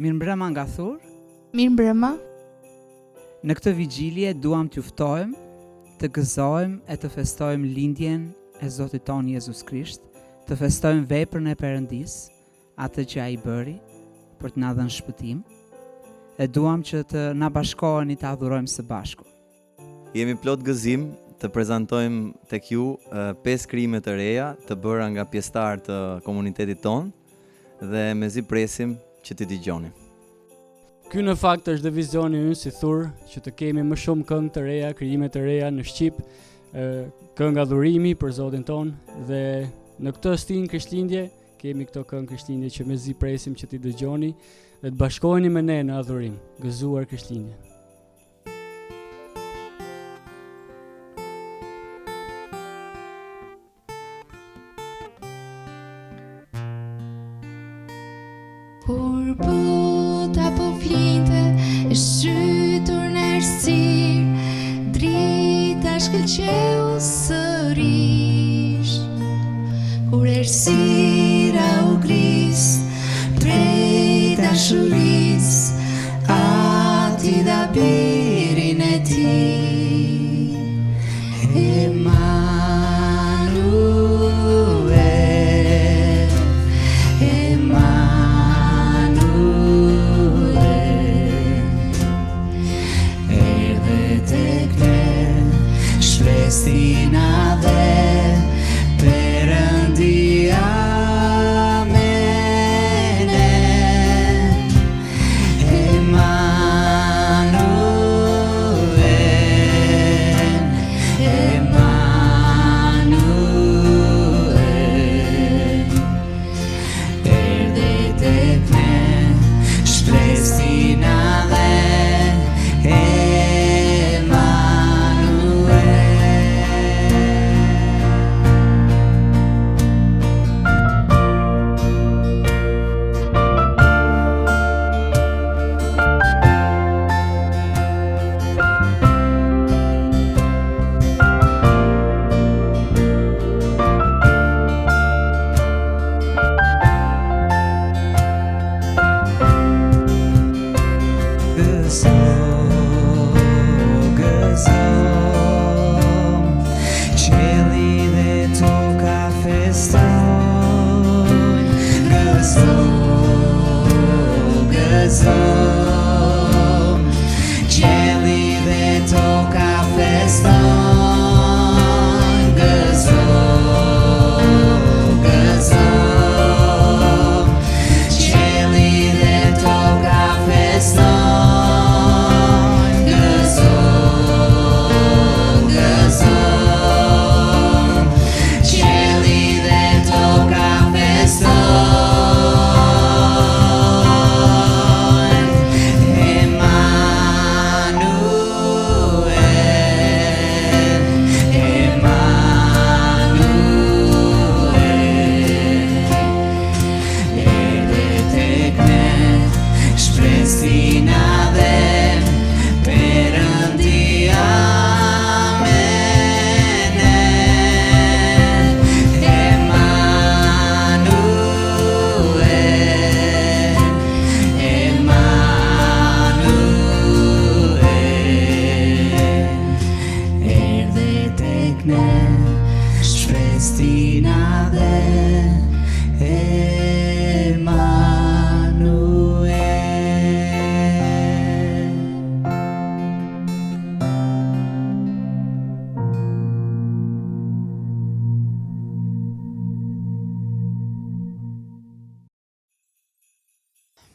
Mirëmbrëma nga Thur. Mirëmbrëma. Në këtë vigjilje duam t'ju ftojmë të gëzojmë e të festojmë lindjen e Zotit tonë Jezus Krisht, të festojmë veprën e Perëndis, atë që ai bëri për të na dhënë shpëtim, e duam që të na bashkoheni të adhurojmë së bashku. Jemi plot gëzim të prezantojmë tek ju 5 krime të reja të bëra nga pjesëtarë të komunitetit tonë dhe mezi presim që t'i dëgjoni. Ky në fakt është dhe vizioni ynë si Thur, që të kemi më shumë këngë të reja, krijime të reja në shqip, këngë adhurimi për Zotin ton, dhe në këtë stin Krishtlindje kemi këto këngë Krishtlindje që mezi presim që t'i dëgjoni dhe të bashkoheni me ne në adhurim. Gëzuar Krishtlindje. Kur bota po flinte, e shqytur në errësirë, drita shkëlqeu sërish. Kur errësira u gris, prej dashurisë, ati dha birin e tij. Stina dhe Perëndia me ne, Emanuel, erdhi tek ne, shpresina dhe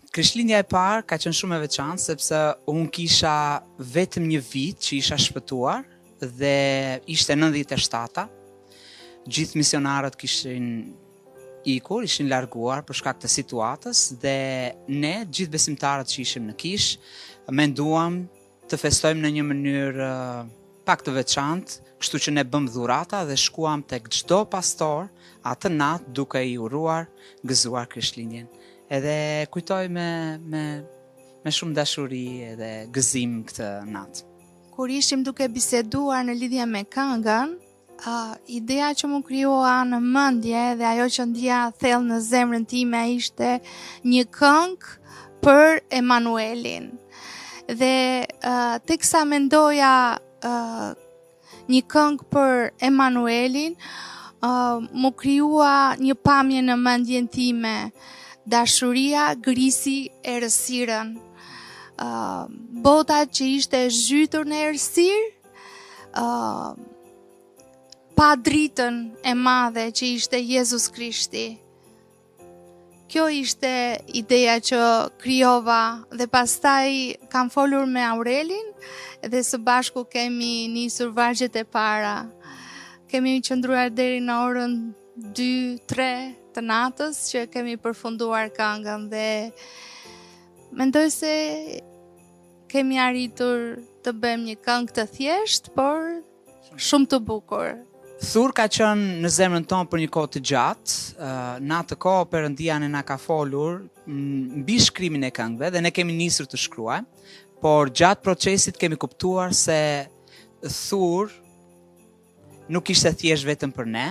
Krishtlindja e parë ka qenë shumë e veçantë sepse unë kisha vetëm një vit që isha shpëtuar dhe ishte 97-ta. Gjithë misionarët kishin ikur, ishin larguar për shkak të situatës dhe ne, gjithë besimtarët që ishim në kish, menduam të festojmë në një mënyrë pak të veçantë, kështu që ne bëm dhurata dhe shkuam tek çdo pastor atë natë duke I uruar, gëzuar Krishtlindjen. Edhe kujtoj me shumë dashuri edhe gëzim këtë natë. Kur ishim duke biseduar në lidhje me këngën, ideja që më krijoa në mendje dhe ajo që ndja thellë në zemrën time ishte një këngë për Emanuelin. Dhe teksa mendoja një këngë për Emanuelin, më krijua një pamje në mendjen time, dashuria grisi errësirën. Bota që ishte zhytur në errësirë, pa dritën e madhe që ishte Jezus Krishti. Kjo ishte ideja që krijova dhe pastaj kam folur me Aurelin dhe së bashku kemi nisur vargjet e para. Kemi qëndruar deri në orën 2-3 të natës që kemi përfunduar këngën dhe mendoj se kemi arritur të bëjmë një këngë të thjeshtë, por shumë të bukur. Thur ka qenë në zemrën tonë për një kohë të gjatë, në atë kohë Perëndia ne na ka folur mbi shkrimin e këngëve dhe ne kemi nisur të shkruajmë, por gjatë procesit kemi kuptuar se Thur nuk ishte thjesht vetëm për ne,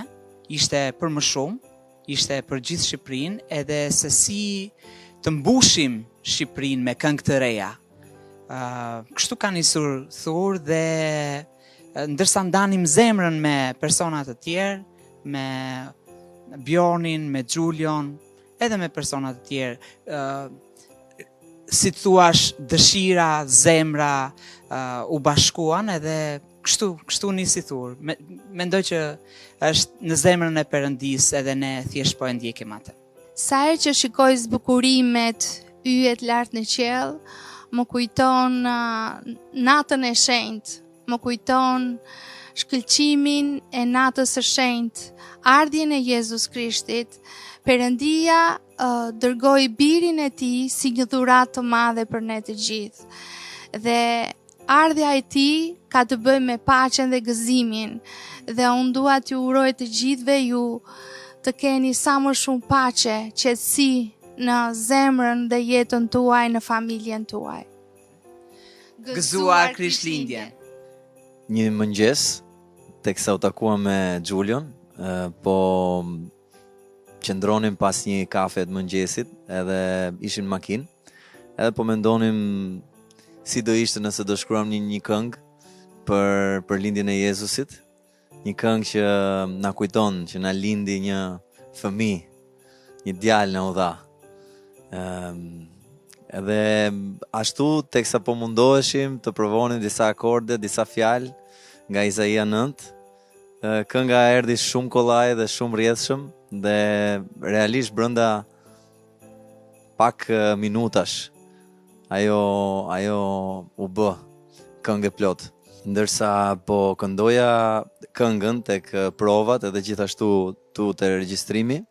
ishte për më shumë, ishte për gjithë Shqipërinë, edhe se si të mbushim Shqipërinë me këngë të reja. Kështu ka nisur Thur dhe ndërsa ndanim zemrën me persona të tjerë, me Bjornin, me Gjulion, edhe me persona të tjerë, si të thuash dëshira, zemra u bashkuan edhe kështu nisi Thur. Mendoj që është në zemrën e Perëndis edhe ne thjesht po e ndjekim atë. Sa herë që shikoj zbukurimet, yjet lart në qiell, më kujton natën e shenjtë, më kujton shkëlqimin e natës së shenjtë, ardhjen e Jezus Krishtit. Perëndia dërgoi birin e tij si një dhuratë të madhe për ne të gjithë. Dhe ardhja e tij ka të bëjë me paqen dhe gëzimin. Dhe unë dua t'ju uroj të gjithëve ju të keni sa më shumë paqe, qetësi në zemrën dhe jetën tuaj, në familjen tuaj. Gëzuar Krishtlindjen. Një mëngjes, teksa u takua me Gjulion, po qëndronim pas një kafe të mëngjesit, edhe ishin në makinë, edhe po mendonim si do ishte nëse do shkruam një këngë për lindjen e Jezusit, një këngë që na kujton që na lindi një fëmijë, një djalë na u dha. Edhe ashtu teksa po mundoheshim të provonim disa akorde, disa fjalë nga Izaia 9, kënga erdhi shumë kollaj dhe shumë rrjedhshëm dhe realisht brenda pak minutash ajo u bë këngë plot. Ndërsa po këndoja këngën tek provat edhe gjithashtu tu te regjistrimi,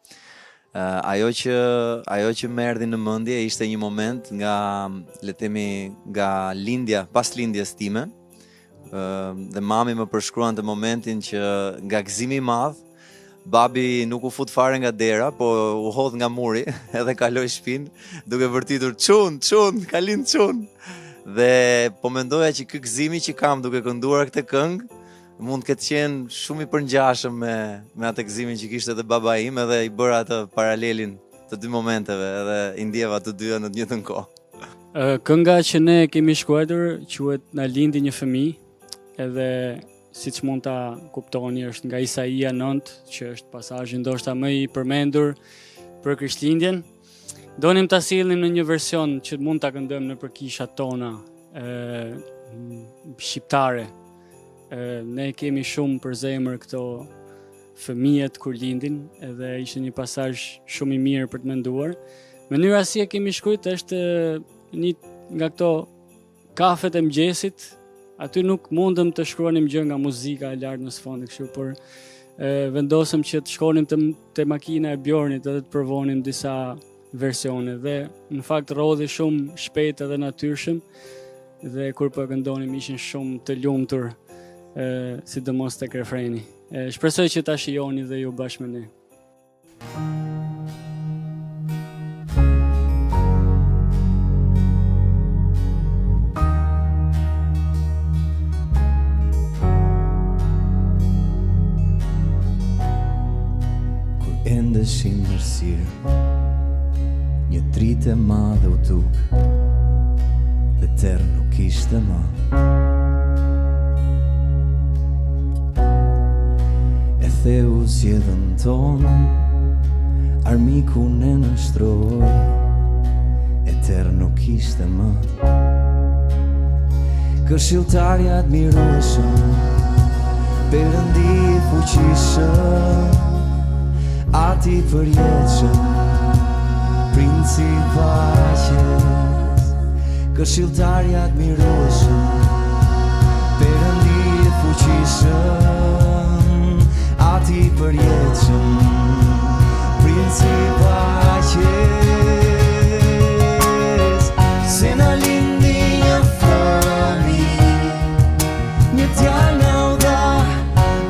ajo që më erdhi në mendje ishte një moment nga, le të themi, nga lindja, pas lindjes time, dhe mami më përshkruante momentin që nga gëzimi i madh, babi nuk u fut fare nga dera, po u hodh nga muri edhe kaloi shtëpinë duke vërtitur çun, ka lind çun. Dhe po mendoja që ky gëzimi që kam duke kënduar këtë këngë mund të ketë qenë shumë i përngjashëm me atë gëzimin që kishte edhe baba im, edhe i bëra atë paralelin të dy momenteve edhe i ndjeva të dyja në të njëjtën kohë. Kënga që ne kemi shkruar quhet Na lindi një fëmijë, edhe siç mund ta kuptoni është nga Isaia 9, që është pasazhi ndoshta më i përmendur për Krishtlindjen. Donim ta sillnim në një version që mund ta këndojmë nëpër kishat tona shqiptare. Ne kemi shumë për zemër këto fëmijët kur lindin, edhe ishte një pasazh shumë i mirë për të menduar. Mënyra si e kemi shkruajtur është një nga këto kafet e mëngjesit, aty nuk mundëm të shkruanim gjë nga muzika e lartë në sfond kështu, por vendosëm që të shkonim te makina e Bjornit edhe të provonim disa versione dhe në fakt rodhi shumë shpejt edhe natyrshëm dhe kur po këndonim ishin shumë të lumtur, sidomos tek refreni. Shpresoj që ta shijoni dhe ju bashkë me ne. Kur ende shim mërsirë, një dritë e madhe u duk, dhe terë nuk ishte më. E theu zjedhën ton, armiku në nështroj, e terë nuk ishte më. Këshilltarja admirueshëm, Perëndi i fuqishëm, ati përjetshëm, princi i paqes. Këshilltarja admirueshëm, Perëndi i fuqishëm, ati përjetshëm, princi i paqes. Se na lindi një fëmijë, një djalë na u dha,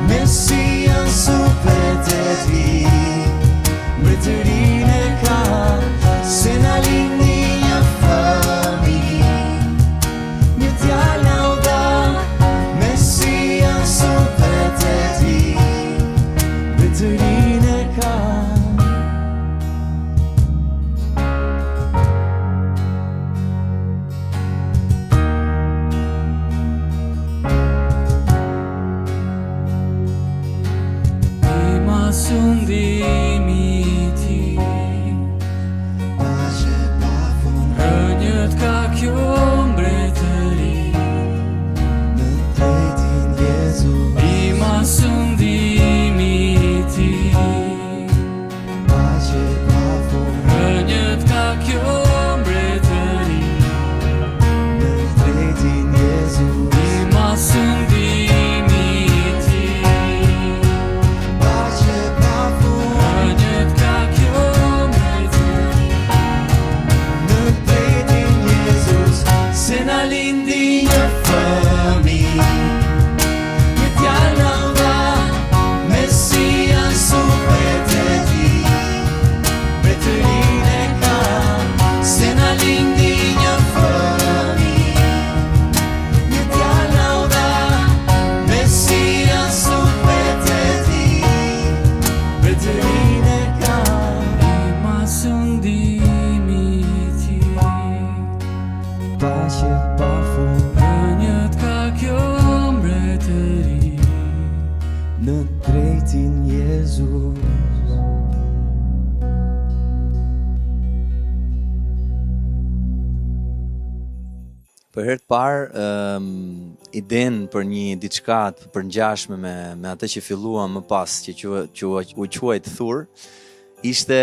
Mesia supet e tij, mbretërinë e ka. Se na lindi një fëmijë, një djalë na u dha, Mesia supet e tij, mbretërinë e ka. Sundimi ti, Pace pafund, rënjët ka kjo mbretëri. në drejtin Jezus. Ima sundimi ti, Pace pafund, rënjët ka kjo mbretëri. në drejtin Jezus. Ima sundimi ti, Pace pafund, rënjët ka kjo mbretëri. në drejtin Jezus. Se na lindi një fëmijë, një djalë na u dha, Mesia supet e tij, mbretërinë e ka. Se na lindi një fëmijë, një djalë na u dha, Mesia supet e tij, mbretërinë e ka. Ima sundimi ti, Pace pafund, rënjët ka kjo mbretëri. në drejtin Jezus. Për herë të parë, idenë për një diçka të përngjashme me atë që filluam më pas, që u quajt Thur, ishte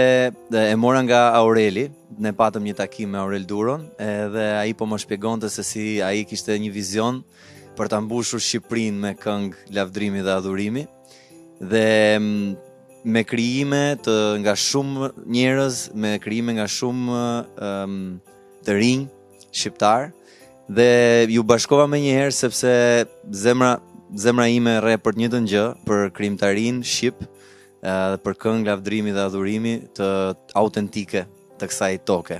e mora nga Aureli. Ne patëm një takim me Aurel Duron, edhe ai po më shpjegonte se si ai kishte një vizion për ta mbushur Shqipërinë me këngë, lavdrimi dhe adhurimi, dhe me krijime nga shumë njerëz, me krijime nga shumë të rinj shqiptar, dhe ju bashkova me njëherë sepse zemra ime rre për një të gjë, për krijimtarinë shqip, dhe për këngë, lavdrimi dhe adhurimi të autentike të kësaj toke.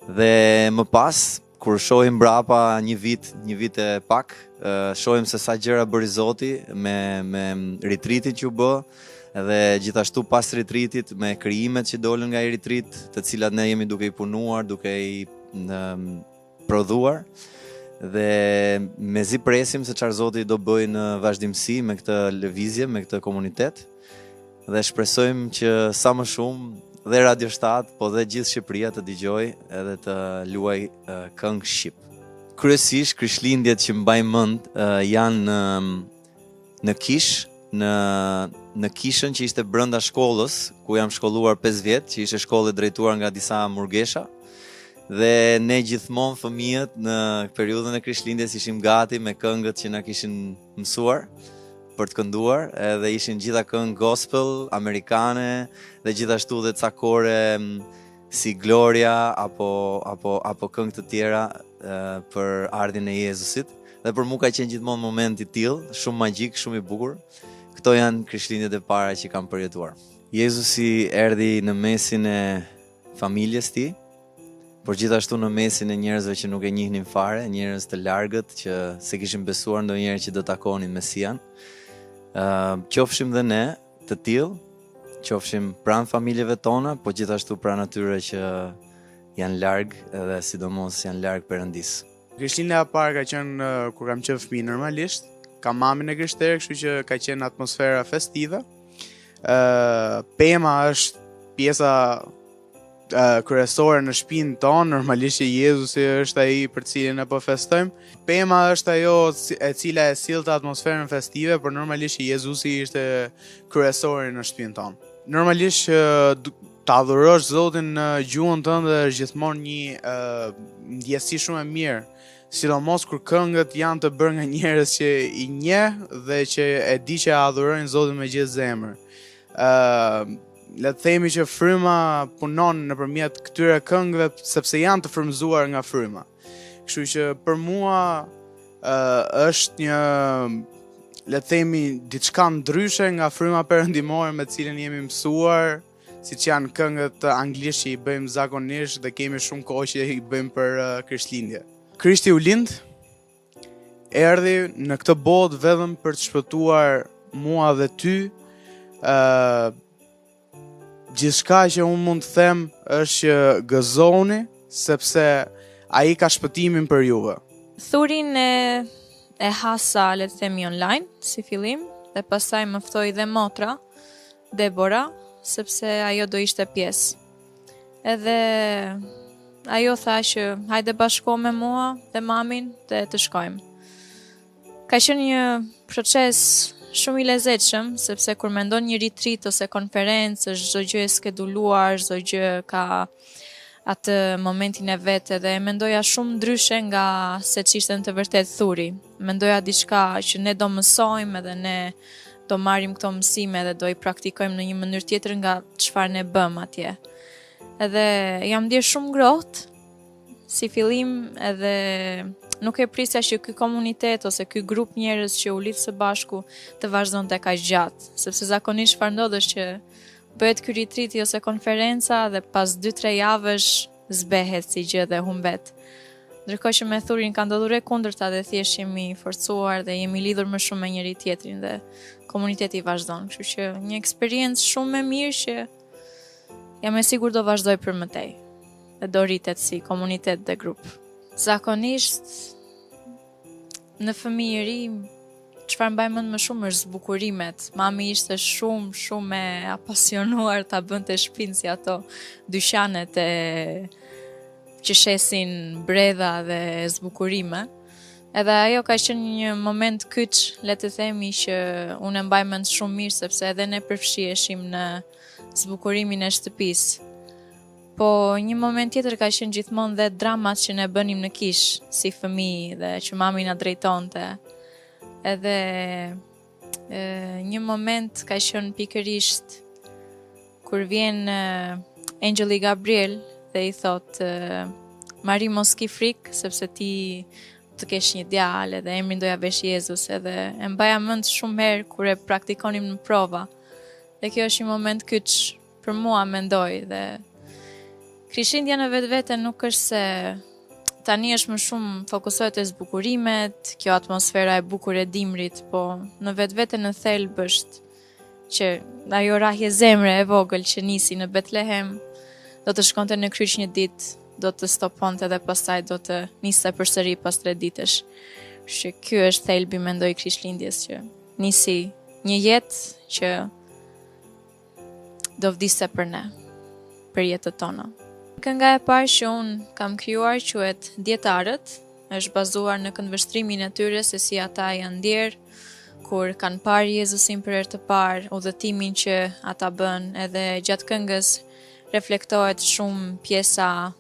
Dhe më pas, kur shohim brapa një vit e pak, shohim se sa gjëra bëri Zoti me retritin që u bë, dhe gjithashtu pas retritit me krijimet që dolën nga i retrit, të cilat ne jemi duke i punuar, duke i prodhuar, dhe mezi presim se çfarë Zoti do bëjë në vazhdimsi me këtë lëvizje, me këtë komunitet, dhe shpresojmë që sa më shumë dhe Radio 7, po dhe gjithë Shqipëria të dëgjoj edhe të luaj këngë shqip. Kryesisht krishtlindjet që mbaj mend janë në Kish, në kishën që ishte brenda shkollës, ku jam shkolluar 5 vjet, që ishte shkollë e drejtuar nga disa murgesha. Dhe ne gjithmonë fëmijët në periudhën e krishtlindjes ishim gati me këngët që na kishin mësuar për të kënduar, edhe ishin gjitha këngë gospel, amerikane, dhe gjithashtu dhe cakore si Gloria apo këngë të tjera për ardhin e Jezusit. Dhe për mua ka qenë gjithmonë moment i tillë, shumë magjik, shumë i bukur. Këto janë krishtlindjet e para që kam përjetuar. Jezusi erdhi në mesin e familjes tij, por gjithashtu në mesin e njerëzve që nuk e njihnin fare, njerëz të largët që se kishin besuar ndonjëherë që do takonin Mesian. Qofshim dhe ne të tillë, qofshim pranë familjeve tona, po gjithashtu pranë atyre që janë larg edhe sidomos janë larg Perëndis. Krishtlindja e parë ka qenë kur kam qenë fëmijë normalisht. Kam mamin e krishterë, kështu që ka qenë atmosfera festive. Pema është pjesa kryesore në shtëpinë tonë, normalisht që Jezusi është ai për cilin ne po festojmë. Pema është ajo e cila e sillte atmosferën festive, por normalisht që Jezusi ishte kryesori në shtëpinë tonë. Normalisht ta adhurosh Zotin në gjuhën tënde është gjithmonë një ndjesi shumë e mirë, sidomos kur këngët janë të bërë nga njerëz që i njeh dhe që e di që adhurojnë Zotin me gjithë zemër. Le të themi që fryma punon nëpërmjet këtyre këngëve sepse janë të frymëzuar nga fryma. Kështu që për mua është një, le të themi, diçka ndryshe nga fryma perëndimore me të cilën jemi mësuar, siç janë këngët anglisht që i bëjmë zakonisht dhe kemi shumë kohë që i bëjmë për Krishtlindje. Krishti u lind, erdhi në këtë botë vetëm për të shpëtuar mua dhe ty. Gjithçka që unë mund të them është që gëzoni, sepse ai ka shpëtimin për juve. Thurin e hasa, le të themi, online, si fillim, dhe pastaj më ftoi dhe motra, Debora, sepse ajo do ishte pjesë. Edhe ajo tha që hajde bashko me mua dhe mamin dhe të shkojmë. Ka qenë një proces shumë i lezetshëm, sepse kur mendon një retreat ose konferencë, është çdo gjë e skeduluar, çdo gjë ka atë momentin e vet, dhe mendoja shumë ndryshe nga se ç'ishte në të vërtetë thuri. Mendoja diçka që ne do mësojmë edhe ne do marrim këto mësime dhe do i praktikojmë në një mënyrë tjetër nga çfarë ne bëm atje. Edhe jam ndjer shumë ngrohtë si fillim, edhe nuk e prisja që ky komunitet ose ky grup njerëz që u lidh së bashku të vazhdonte kaq gjatë, sepse zakonisht çfarë ndodh është që bëhet ky retreati ose konferenca dhe pas 2-3 javësh zbehet si gjë dhe humbet. Ndërkohë që me Thurin ka ndodhur e kundërta dhe thjesht jemi forcuar dhe jemi lidhur më shumë me njëri tjetrin dhe komuniteti vazhdon. Kështu që një eksperiencë shumë e mirë që jam e sigurt do vazhdoj për mëtej dhe do rritet si komunitet dhe grup. Zakonisht në fëmijëri çfarë mbaj mend më shumë është zbukurimet. Mami ishte shumë e apasionuar ta bënte shtëpinë si ato dyqanet që shesin bredha dhe zbukurime. Edhe ajo ka qenë një moment kyç, le të themi, që unë e mbaj mend shumë mirë sepse edhe ne përfshiheshim në zbukurimin e shtëpisë. Po një moment tjetër ka qenë gjithmonë dhe dramat që ne bënim në kishë si fëmijë dhe që mami na drejtonte. Edhe një moment ka qenë pikërisht kur vjen Angeli Gabriel dhe i thot Mari mos ki frikë sepse ti të kesh një djalë dhe emrin doja vesh Jezus, edhe e mbaja mend shumë herë kur e praktikonim në prova. Dhe kjo është një moment kyç për mua, mendoj, dhe Krishtlindja në vetvete nuk është se tani është më shumë fokusohet e zbukurimet, kjo atmosfera e bukur e dimrit, po në vetvete në thelb është që ajo rahje zemre e vogël që nisi në Betlehem do të shkonte në kryq një ditë, do të stoponte dhe pastaj do të niste përsëri pas 3 ditësh. Që ky është thelbi, mendoj, Krishtlindjes, që nisi një jetë që do vdiste për ne, për jetët tona. Kënga e parë që unë kam krijuar quhet Dietarët, është bazuar në këndvështrimin e tyre se si ata janë ndjer kur kanë parë Jezusin për herë të parë, udhëtimin që ata bën, edhe gjatë këngës reflektohet shumë pjesa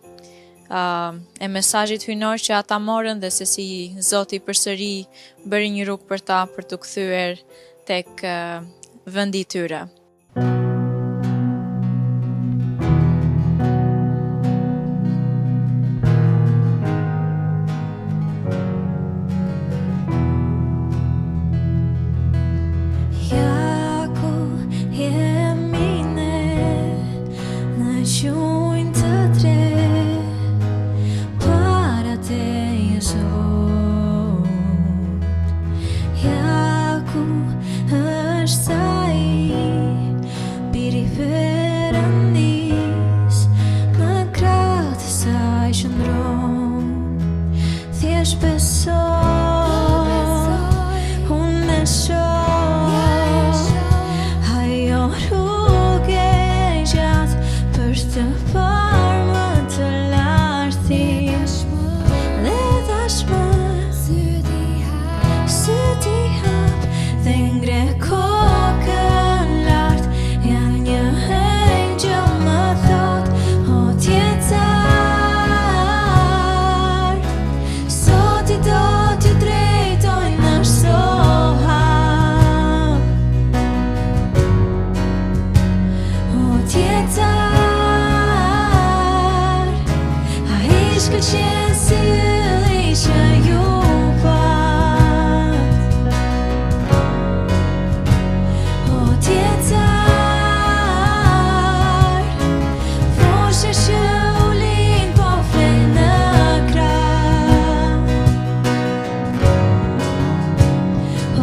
e mesazhit hyjnor që ata morën dhe se si Zoti përsëri bëri një rrugë për ta për të kthyer tek vendi i tyre. Perandis, në kratë së dhe ngre kokën lart. Janë një henjë që më thot, o tjecar, sot i do t'ju drejtoj në shtoham. O tjecar, a i shkëlqen si ylli që ju pat. O tjecar, foshe që u lin po flen në krah.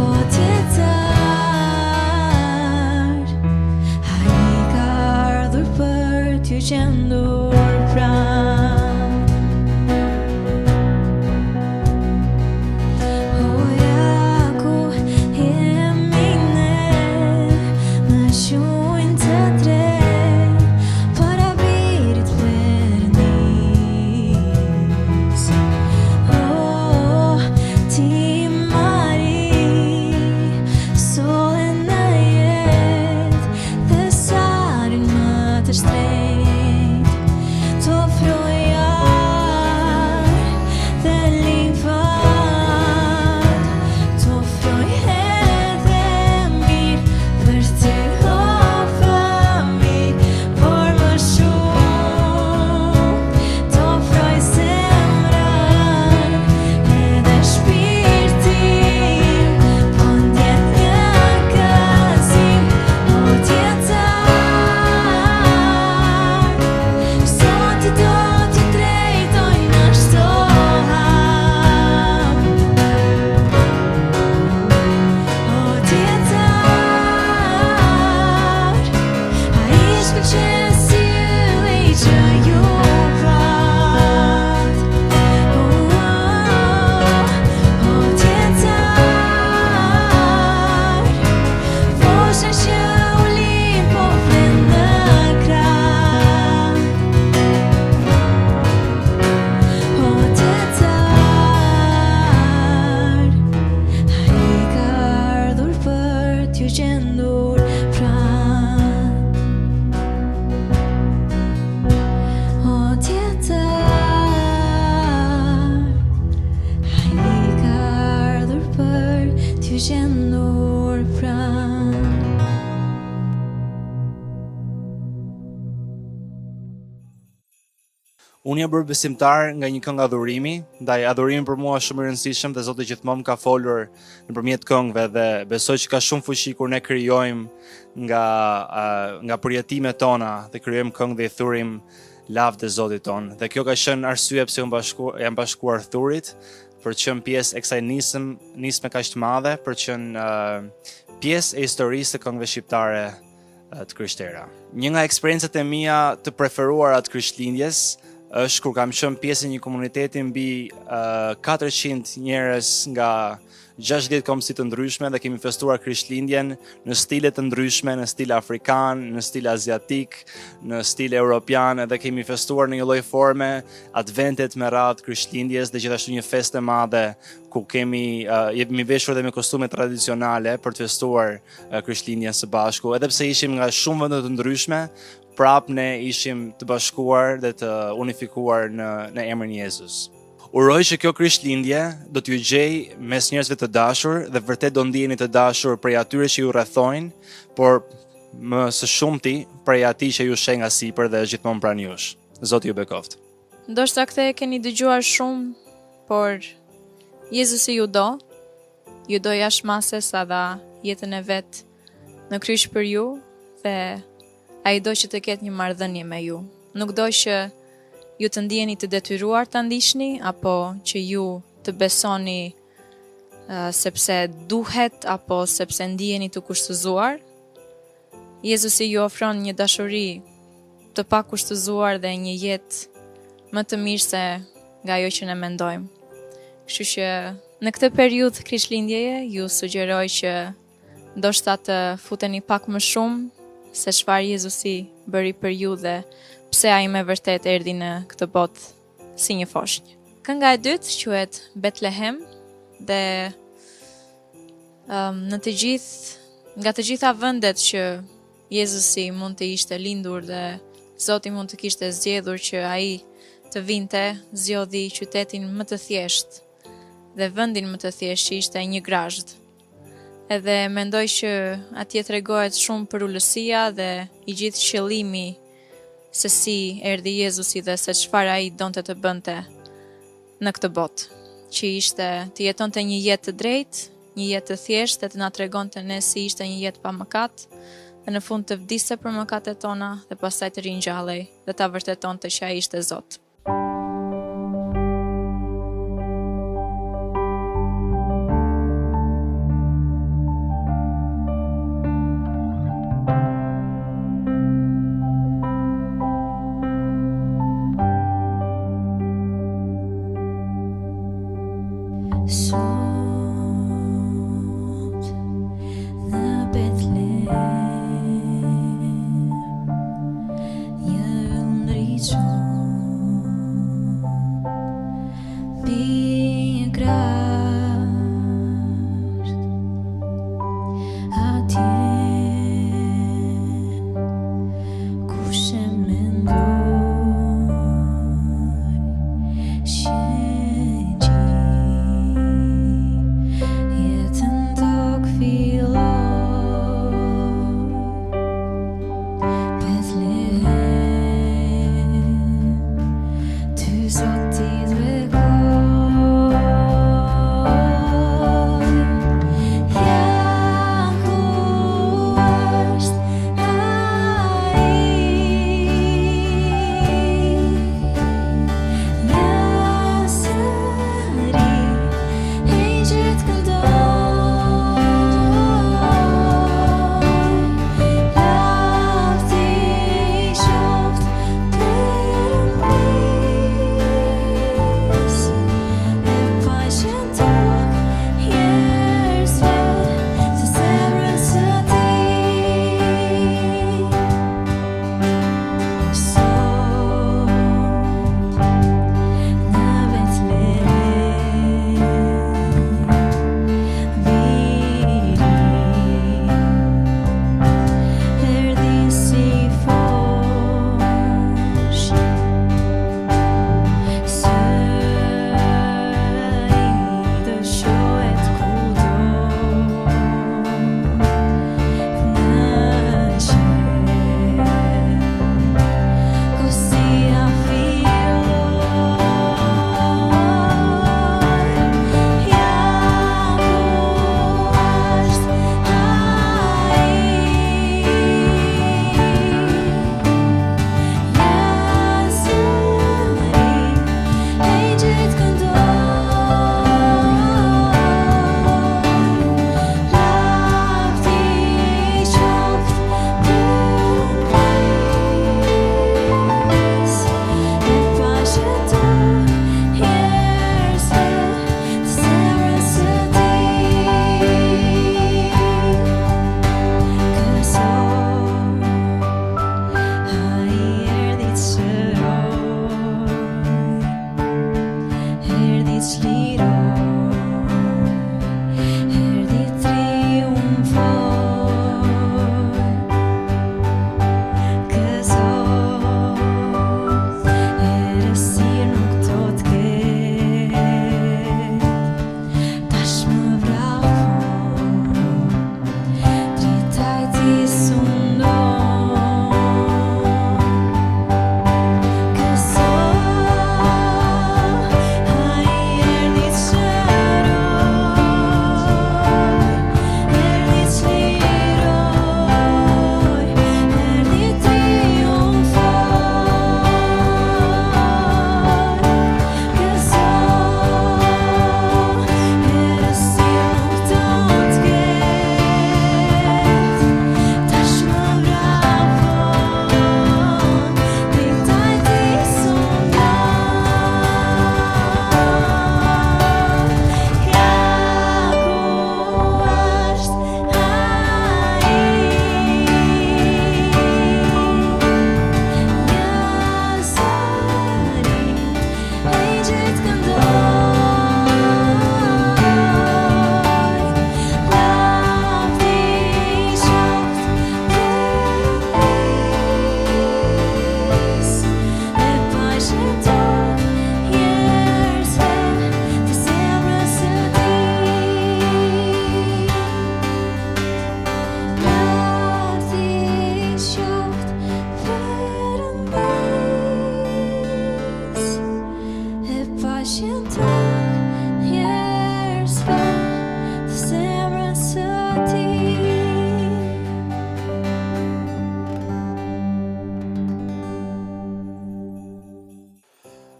O tjecar, a i ka ardhur për t'ju qendur pran. O ja ku jemi ne, në shuin të tre, para birit vernis. O ti mari, sole në jet, dhe sarin më të shtrejt, të ofrojar dhe linfat, të ofroj edhe mirë për ty o familj, por më shumë të ofroj zemrën edhe shpirtin, po ndjet një gëzim. O tjecar, sot i do t'ju drejtoj në shtoham. O tjecar, a i shkëlqen si ylli që ju pat. O tjecar, foshe që u lin po flen në krah. O tjecar, a i ka ardhur për t'ju qendur pran. O tjecar, a i ka ardhur për t'ju qendur pran. Unë jam bërë besimtar nga një këngë adhurimi, ndaj adhurimi për mua është shumë i rëndësishëm dhe Zoti gjithmonë ka folur nëpërmjet këngëve dhe besoj që ka shumë fuqi kur ne krijojmë nga përjetimet tona dhe krijojmë këngë dhe i thurim lavd e Zotit ton. Dhe kjo ka qenë arsye pse jam bashkuar thurit për të qenë pjesë e kësaj nisme kaq të madhe, për të qenë pjesë e historisë të këngëve shqiptare të krishtlindjera. Një nga eksperiencat e mia të preferuara të Krishtlindjes është kur kam qenë pjesë e një komuniteti mbi 400 njerëz nga 60 kombësi të ndryshme dhe kemi festuar Krishtlindjen në stile të ndryshme, në stil afrikan, në stil aziatik, në stil europian, dhe kemi festuar në një lloj forme adventet me radhë Krishtlindjes dhe gjithashtu një festë e madhe ku jemi veshur edhe me kostume tradicionale për të festuar Krishtlindjen së bashku, edhe pse ishim nga shumë vende të ndryshme, prap ne ishim të bashkuar dhe të unifikuar në emrin Jezus. Uroj që kjo Krishtlindje do t'ju gjej mes njerëzve të dashur dhe vërtet do ndiheni të dashur prej atyre që ju rrethojnë, por më së shumti prej atij që ju sheh nga sipër dhe është gjithmonë pranë jush. Zoti ju bekoft. Ndoshta këtë e keni dëgjuar shumë, por Jezusi ju do jashtë sa dha jetën e vet në kryq për ju dhe ai do që të ketë një marrëdhënie me ju. Nuk do që ju të ndjeni të detyruar të ndiqni, apo që ju të besoni sepse duhet, apo sepse ndjeni të kushtëzuar. Jezusi ju ofron një dashuri të pa kushtëzuar dhe një jetë më të mirë se nga ajo që ne mendojmë. Kështu që në këtë periudhë Krishtlindjeje ju sugjeroj që ndoshta të futeni pak më shumë se çfarë Jezusi bëri për ju dhe pse ai me vërtet erdhi në këtë botë si një foshnjë. Kënga e dytë quhet Betlehem dhe Në të gjithë, nga të gjitha vendet që Jezusi mund të ishte lindur dhe Zoti mund të kishte zgjedhur që ai të vinte, zgjodhi qytetin më të thjesht dhe vendin më të thjesht që ishte një grazhd. Edhe mendoj që atje tregohet shumë për ulësia dhe i gjithë qëllimi se si erdhi Jezusi dhe se çfarë ai donte të bënte në këtë botë, që ishte të jetonte një jetë të drejtë, një jetë të thjeshtë dhe të na tregonte ne si ishte një jetë pa mëkat, dhe në fund të vdiste për mëkatet tona dhe pastaj të ringjallej dhe ta vërtetonte që ai ishte Zot. Sot në Betlehem një ëndriçon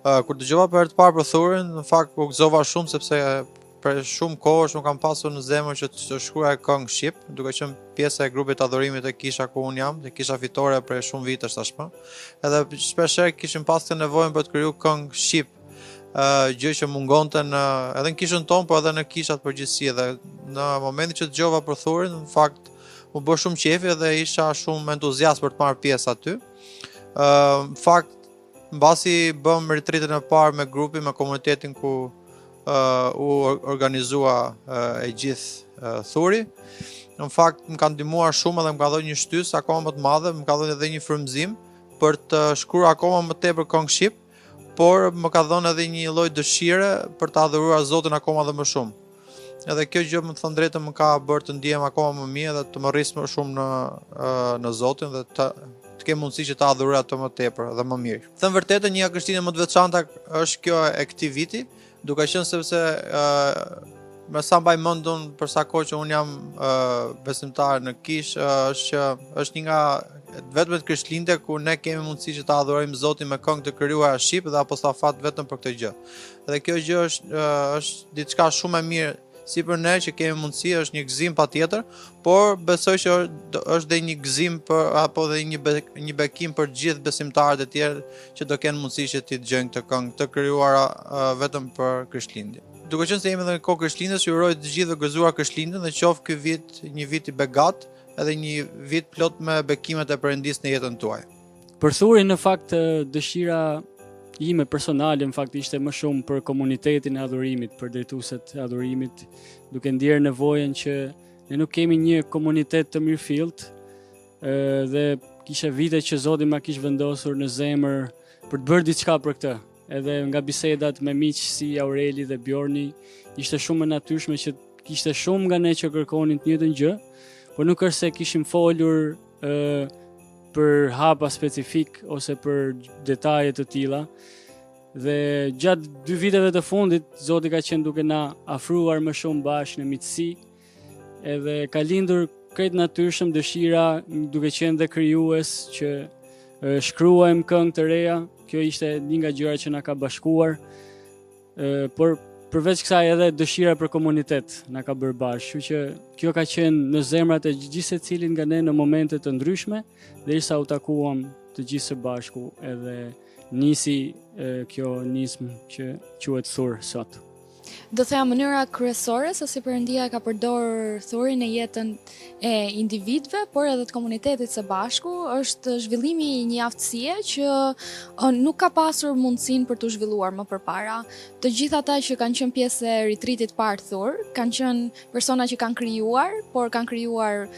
Kur dëgjova për herë të parë për Thurin, në fakt u gëzova shumë sepse për shumë kohësh më kam pasur në zemër që të shkruaj këngë shqip, duke qenë pjesë e grupit adhurimit të kisha ku un jam, të kisha fitore për shumë vitesh tashmë. Edhe shpeshherë kishim pasur nevojën për të krijuar këngë shqip, gjë që mungonte edhe në kishën tonë, por edhe në kishat përgjithësi. Dhe në momentin që dëgjova për Thurin, në fakt u bë shumë qefi dhe isha shumë entuziast për të marrë pjesë aty. Në fakt mbasi bëm retreatin e parë me grupin, me komunitetin ku u organizua e gjithë Thuri. Në fakt më ka ndihmuar shumë dhe më ka dhënë një shtysë akoma më të madhe, më ka dhënë edhe një frymëzim për të shkruar akoma më tepër këngë shqip, por më ka dhënë edhe një lloj dëshire për të adhuruar Zotin akoma dhe më shumë. Edhe kjo gjë më thënë drejtën më ka bërë të ndihem akoma më mirë dhe të më rris më shumë në Zotin dhe të kem mundësi që ta adhuroj atë më tepër dhe më mirë. Thënë vërtetë, një krishtinë më të veçantë është kjo e këtij viti, duke qenë sepse me sa mbaj mendun për sa kohë që un jam besimtar në kish, është një nga vetmet krishtlindje ku ne kemi mundësi që ta adhurojmë Zotin me këngë të krijuara shqip dhe apostafat vetëm për këtë gjë. Dhe kjo gjë është diçka shumë e mirë si për ne që kemi mundësi, është një gëzim patjetër, por besoj që është dhe një gëzim apo dhe një bekim për gjithë besimtarët e tjerë që do kenë mundësi që t'i dëgjojnë këtë këngë të krijuara vetëm për Krishtlindje. Duke qenë se jemi edhe në kohë Krishtlindjes, ju uroj të gjithëve gëzuar Krishtlindjen dhe qoftë ky vit një vit i begat, edhe një vit plot me bekimet e Perëndisë në jetën tuaj. Për Thurin, në fakt, dëshira ime personale në fakt ishte më shumë për komunitetin e adhurimit, për drejtuesit e adhurimit, duke ndjerë nevojën që ne nuk kemi një komunitet të mirëfillt, dhe kisha vite që Zoti ma kishte vendosur në zemër për të bërë diçka për këtë. Edhe nga bisedat me miq si Aureli dhe Bjorni, ishte shumë e natyrshme që kishte shumë nga ne që kërkonin të njëjtën gjë, por nuk është se kishim folur për hapa specifik ose për detaje të tilla. Dhe gjatë 2 viteve të fundit, Zoti ka qenë duke na afruar më shumë bashkë në miqësi, edhe ka lindur krejt natyrshëm dëshira duke qenë dhe krijues që shkruajmë këngë të reja. Kjo ishte një nga gjërat që na ka bashkuar, por përveç kësaj edhe dëshira për komunitet na ka bërë bashkë, kështu që kjo ka qenë në zemrat e gjithë secilit nga ne në momente të ndryshme, derisa u takuam të gjithë së bashku edhe nisi kjo nismë që quhet Thur sot. Do thëja mënyra kryesore se si Perëndia ka përdorur Thurin në jetën e individëve, por edhe të komunitetit së bashku, është zhvillimi i një aftësie që nuk ka pasur mundësinë për të zhvilluar më përpara. Të gjithë ata që kanë qenë pjesë e retreatit parë Thur, kanë qenë persona që kanë krijuar, por kanë krijuar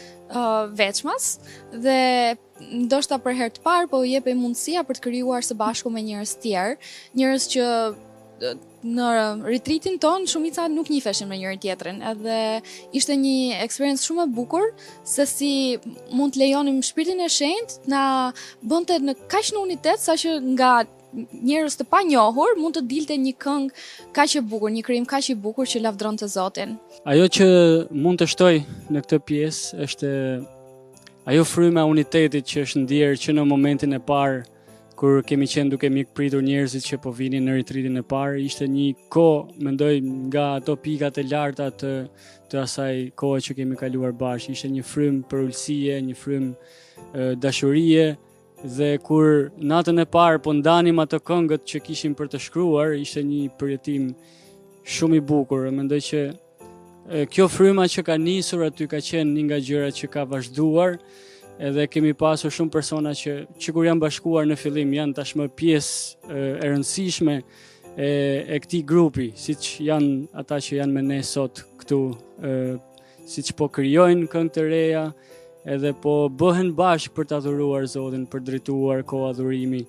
veçmas dhe ndoshta për herë të parë po u jepej mundësia për të krijuar së bashku me njerëz tjerë, njerëz që në retreatin ton shumica nuk njiheshin me njëri tjetrin, edhe ishte një eksperiencë shumë e bukur se si mund të lejonim shpirtin e shenjtë na bënte në kaq në unitet saqë nga njerëz të panjohur mund të dilte një këngë kaq e bukur, një krijim kaq i bukur që lavdronte Zotin. Ajo që mund të shtoj në këtë pjesë është ajo fryma e unitetit që është ndjerë që në momentin e parë kur kemi qenë duke mikpritur njerëzit që po vinin në retreatin e parë, ishte një kohë, mendoj, nga ato pikat e larta të asaj kohë që kemi kaluar bashkë. Ishte një frymë për ulësie, një frymë dashurie, dhe kur natën e parë po ndanim ato këngët që kishim për të shkruar, ishte një përjetim shumë i bukur. Mendoj që kjo fryma që ka nisur aty ka qenë një nga gjërat që ka vazhduar, edhe kemi pasur shumë persona që kur janë bashkuar në fillim janë tashmë pjesë e rëndësishme e këtij grupi, siç janë ata që janë me ne sot këtu, siç po krijojnë këngë të reja, edhe po bëhen bashkë për të adhuruar Zotin, për drejtuar kohë adhurimi.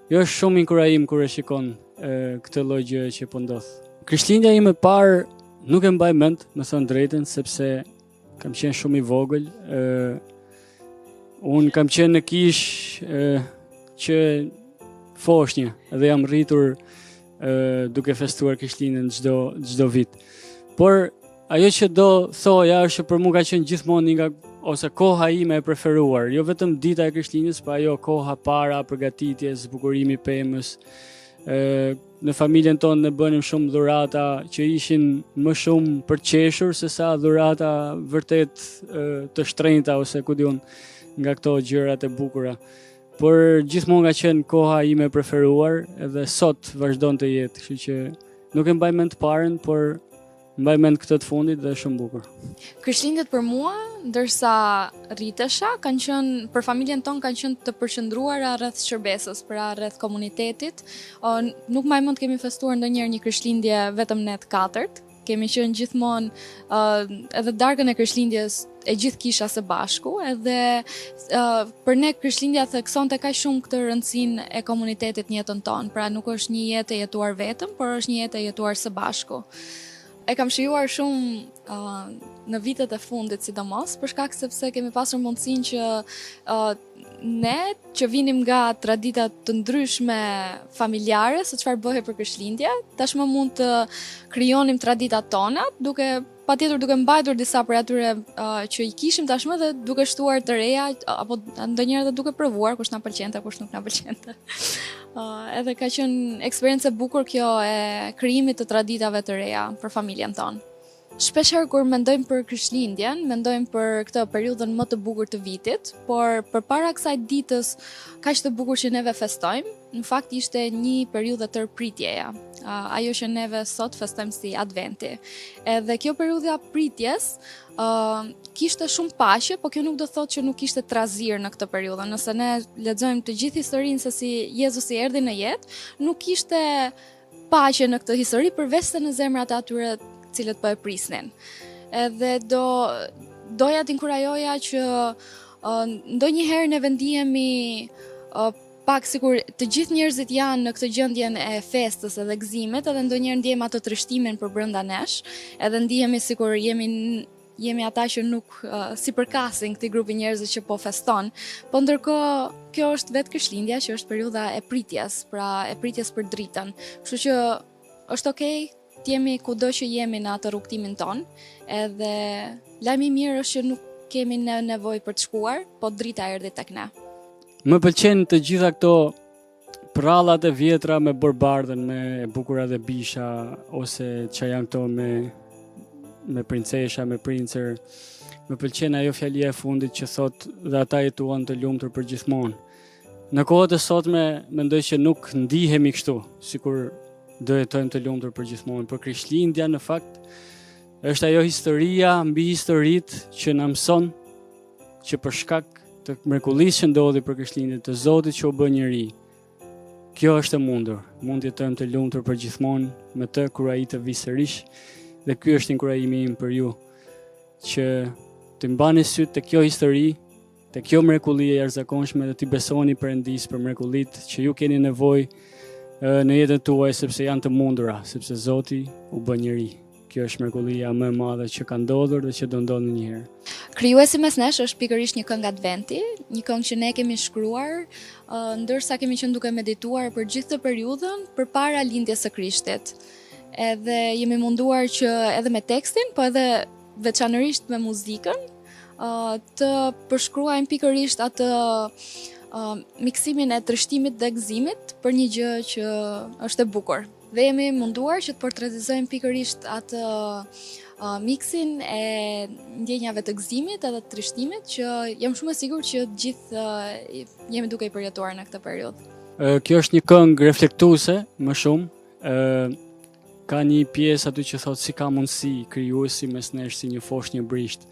Jo, është shumë inkurajim kur e shikon këtë lloj gjëje që po ndodh. Krishtlindja ime e parë nuk e mbaj mend, me thënë drejtën, sepse kam qenë shumë i vogël. Unë kam qenë në kish që foshnjë dhe jam rritur duke festuar Krishtlindjen çdo vit. Por ajo që do thoja është që për mua ka qenë gjithmonë nga ose koha ime e preferuar, jo vetëm dita e Krishtlindjes, por ajo koha para përgatitjes, zbukurimi i pemës, Në familjen tonë ne bënim shumë dhurata që ishin më shumë për qeshur se sa dhurata vërtet të shtrenjta ose ku diun nga këto gjërat e bukura. Por gjithmonë ka qenë koha ime e preferuar edhe sot vazhdon të jetë, kështu që nuk e mbaj mend të parën, por mbaj mend këtë të fundit dhe është shumë bukur. Krishtlindjet për mua, ndërsa rritesha, kanë qenë për familjen tonë kanë qenë të përqendruara rreth shërbesës, pra rreth komunitetit. Nuk mbaj mend kemi festuar ndonjëherë një krishtlindje vetëm ne të katërt. Kemi qenë gjithmonë edhe darkën e krishtlindjes e gjithë kisha së bashku, edhe për ne krishtlindja theksonte kaq shumë këtë rëndësinë e komunitetit në jetën tonë. Pra nuk është një jetë e jetuar vetëm, por është një jetë e jetuar së bashku. E kam shijuar shumë në vitet e fundit sidomos, për shkak sepse kemi pasur mundësinë që ne që vinim nga tradita të ndryshme familjare, se çfarë bëhej për Krishtlindje, tashmë mund të krijonim traditat tona, patjetër duke mbajtur disa prej atyre që i kishim tashmë dhe duke shtuar të reja, apo ndonjëherë edhe duke provuar kush na pëlqente, kush nuk na pëlqente. Edhe ka qenë eksperiencë e bukur kjo e krijimit të traditave të reja për familjen tonë. Shpeshherë kur mendojmë për Krishtlindjen, mendojmë për këtë periudhën më të bukur të vitit, por përpara kësaj ditës kaq të bukur që neve festojmë, në fakt ishte një periudhë e tërpritjeja. Ajo që neve sot festojmë si Adventi. Edhe kjo periudha pritjes kishte shumë paqe, por kjo nuk do thotë që nuk kishte trazir në këtë periudhë. Nëse ne lexojmë të gjithë historinë se si Jezusi erdhi në jetë, nuk kishte paqe në këtë histori përveç se në zemrat e atyre cilët po e prisnin. Edhe doja t'inkurajoja që ndonjëherë ne ndihemi pak sikur të gjithë njerëzit janë në këtë gjendjen e festës edhe gëzimit, edhe ndonjëherë ndjejmë atë trishtimin për brenda nesh, edhe ndihemi sikur jemi ata që nuk sipërkasin këtij grupi njerëzish që po feston, po ndërkohë kjo është vetë Krishtlindja që është periudha e pritjes, pra e pritjes për dritën. Kështu që është okay t'jemi kudo që jemi në atë rrugtimin ton, edhe lajmi i mirë është që nuk kemi nevojë për të shkuar, po drita erdhi tek ne. Më pëlqen të gjitha këto prallat e vjetra me borbardhën, me bukura dhe bisha, ose që janë këto me princesha, me princer. Më pëlqen ajo fjalia e fundit që thot dhe ata jetuan të lumtur për gjithmonë. Në kohët e sotme mendoj që nuk ndihemi kështu, sikur do jetojmë të lumtur për gjithmonë, por Krishtlindja në fakt është ajo historia mbi historitë që na mëson që për shkak të mrekullisë që ndodhi për Krishtlindjen të Zotit që u bë njeri, kjo është e mundur. Mund të jetojmë të lumtur për gjithmonë me të kur ai të vijë sërish, dhe ky është inkurajimi im për ju që të mbani syt te kjo histori, te kjo mrekulli e jashtëzakonshme dhe të besoni Perëndis për mrekullitë që ju keni nevojë në jetën tuaj, sepse janë të mundura, sepse Zoti u bë njeri. Kjo është mrekullia më e madhe që ka ndodhur dhe që do ndodhë ndonjëherë. Krijuesi mes nesh është pikërisht një këngë Adventi, një këngë që ne kemi shkruar ndërsa kemi qenë duke medituar për gjithë të periudhën përpara lindjes së Krishtit. Edhe jemi munduar që edhe me tekstin, po edhe veçanërisht me muzikën, të përshkruajmë pikërisht atë miksimin e trishtimit dhe gëzimit për një gjë që është e bukur. Dhe jemi munduar që të portretizojmë pikërisht atë miksin e ndjenjave të gëzimit edhe të trishtimit që jam shumë e sigurt që gjithë jemi duke i përjetuar në këtë periudhë. Kjo është një këngë reflektuese më shumë. Ka një pjesë aty që thotë si ka mundësi krijuesi mes nesh si një foshnjë brisht.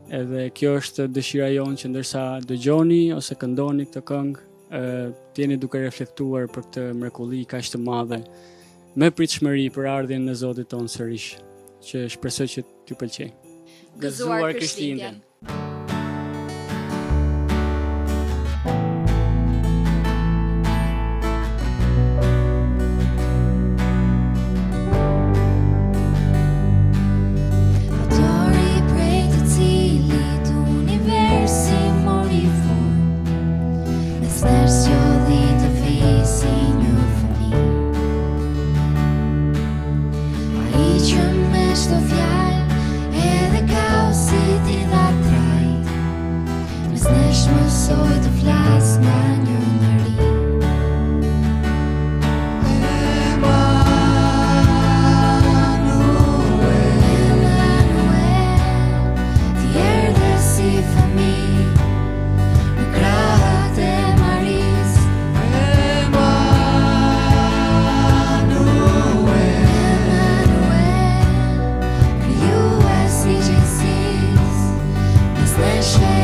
Edhe kjo është dëshira jonë që ndërsa dëgjoni ose këndoni këtë këngë, t'jeni duke reflektuar për këtë mrekulli kaq të madhe, me pritshmëri për ardhjen e Zotit tonë sërish, që shpresoj që t'ju pëlqej. Gëzuar Krishtlindjen. Edhe kaosit i dha shë